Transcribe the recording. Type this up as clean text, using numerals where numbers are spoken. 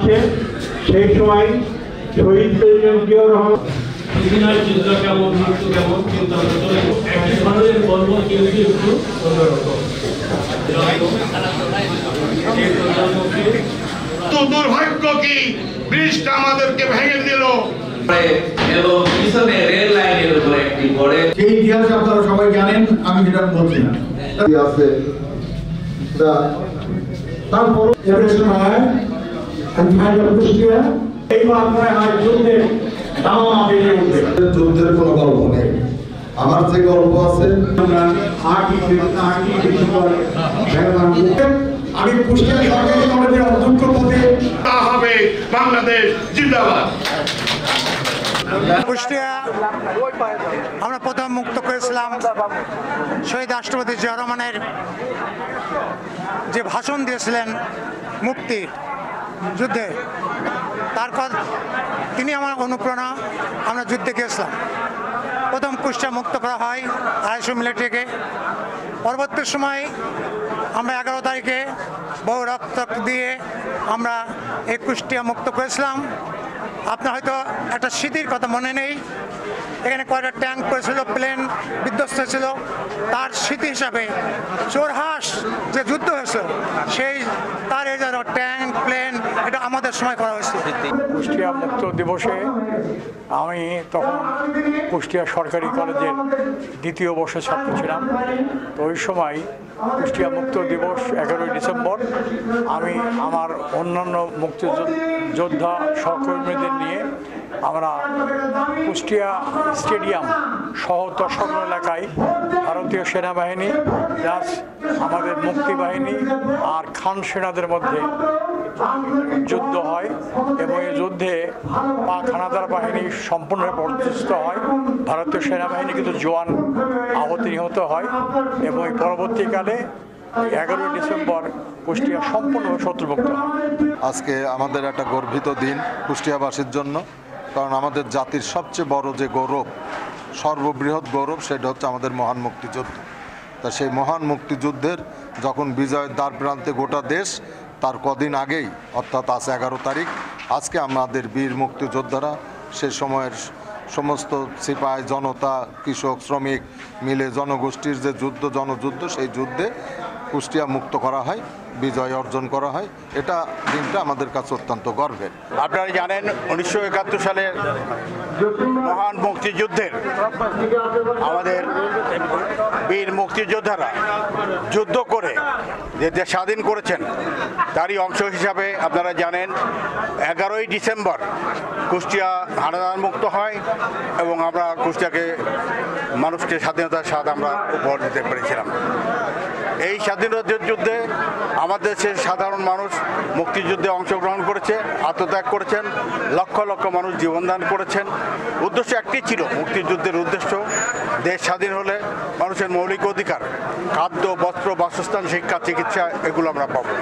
আসছে সেই সময় শহীদদের জিয়াউর রহমান যুদ্ধ কেমন মৃত্যু কেমন কিন্তু আমরা চলে একই ধরনের গল্প কিন্তু একটু অন্যরকম। তো দুর্ভাগ্য কি ব্রিজটা আমাদেরকে ভেঙে দিল এবং পিছনে রেল লাইনের উপরে একটি পড়ে। সেই ইতিহাস আপনারা সবাই জানেন, আমি যেটা বলছি না আছে তারপর যুদ্ধের কোনো গল্প নেই। আমার যে গল্প আছে আমি কুষ্টিয়া সরকারি কলেজের অধ্যক্ষ পদে তা হবে বাংলাদেশ জিন্দাবাদ। কুষ্টিয়া আমরা প্রথম মুক্ত করেছিলাম শহীদ রাষ্ট্রপতি জিয়াউর রহমানের যে ভাষণ দিয়েছিলেন মুক্তি যুদ্ধে, তারপর তিনি আমার অনুপ্রেরণা। আমরা যুদ্ধে গিয়েছিলাম, প্রথম কুষ্টিয়া মুক্ত করা হয় 250 মিলিটারিকে। পরবর্তী সময় আমরা 11 তারিখে বহু রক্ত দিয়ে আমরা এই কুষ্টিয়া মুক্ত করেছিলাম। আপনার হয়তো একটা স্মৃতির কথা মনে নেই, এখানে কয়টা ট্যাঙ্ক করেছিল, প্লেন বিধ্বস্ত ছিল, তার স্মৃতি হিসাবে চোরহাস যে যুদ্ধ হয়েছিল সেই তার এই যে ট্যাঙ্ক প্লেন এটা আমাদের সময় করা হয়েছিল। কুষ্টিয়া মুক্ত দিবসে আমি তখন কুষ্টিয়া সরকারি কলেজের 2য় বর্ষের ছাত্র ছিলাম। তো ওই সময় কুষ্টিয়া মুক্ত দিবস 11ই ডিসেম্বর আমি আমার অন্যান্য মুক্তিযোদ্ধা সহকর্মীদের নিয়ে আমরা কুষ্টিয়া স্টেডিয়াম সহ তৎসংলগ্ন এলাকায় ভারতীয় সেনাবাহিনী প্লাস আমাদের মুক্তিবাহিনী আর খান সেনাদের মধ্যে যুদ্ধ হয় এবং এই যুদ্ধে পাক হানাদার বাহিনী সম্পূর্ণভাবে পরাজিত হয়। ভারতীয় সেনাবাহিনী কিন্তু জওয়ান আহত নিহত হয় এবং পরবর্তীকালে 11ই ডিসেম্বর কুষ্টিয়া সম্পূর্ণভাবে শত্রুমুক্ত হয়। আজকে আমাদের একটা গর্বিত দিন কুষ্টিয়াবাসীর জন্য, কারণ আমাদের জাতির সবচেয়ে বড় যে গৌরব, সর্ববৃহৎ গৌরব, সেটা হচ্ছে আমাদের মহান মুক্তিযুদ্ধ। তা সেই মহান মুক্তিযুদ্ধের যখন বিজয়ের দ্বার প্রান্তে গোটা দেশ, তার কদিন আগেই অর্থাৎ আজ 11 তারিখ, আজকে আমাদের বীর মুক্তিযোদ্ধারা সে সময়ের সমস্ত সিপাহী জনতা কৃষক শ্রমিক মিলে জনগোষ্ঠীর যে যুদ্ধ জনযুদ্ধ, সেই যুদ্ধে কুষ্টিয়া মুক্ত করা হয়, বিজয় অর্জন করা হয়। এটা দিনটা আমাদের কাছে অত্যন্ত গর্বের। আপনারা জানেন 1971 সালের মহান মুক্তিযুদ্ধের আমাদের বীর মুক্তিযোদ্ধারা যুদ্ধ করে যে দেশ স্বাধীন করেছেন, তারই অংশ হিসাবে আপনারা জানেন 11ই ডিসেম্বর কুষ্টিয়া হানাদার মুক্ত হয় এবং আমরা কুষ্টিয়াকে মানুষকে স্বাধীনতার স্বাদ আমরা উপহার দিতে পেরেছিলাম। এই স্বাধীনতার যুদ্ধে আমাদের দেশের সাধারণ মানুষ মুক্তিযুদ্ধে অংশগ্রহণ করেছে, আত্মত্যাগ করেছেন, লক্ষ লক্ষ মানুষ জীবনদান করেছেন। উদ্দেশ্য একটি ছিল, মুক্তিযুদ্ধের উদ্দেশ্য দেশ স্বাধীন হলে মানুষের মৌলিক অধিকার খাদ্য বস্ত্র বাসস্থান শিক্ষা চিকিৎসা এগুলো আমরা পাবো।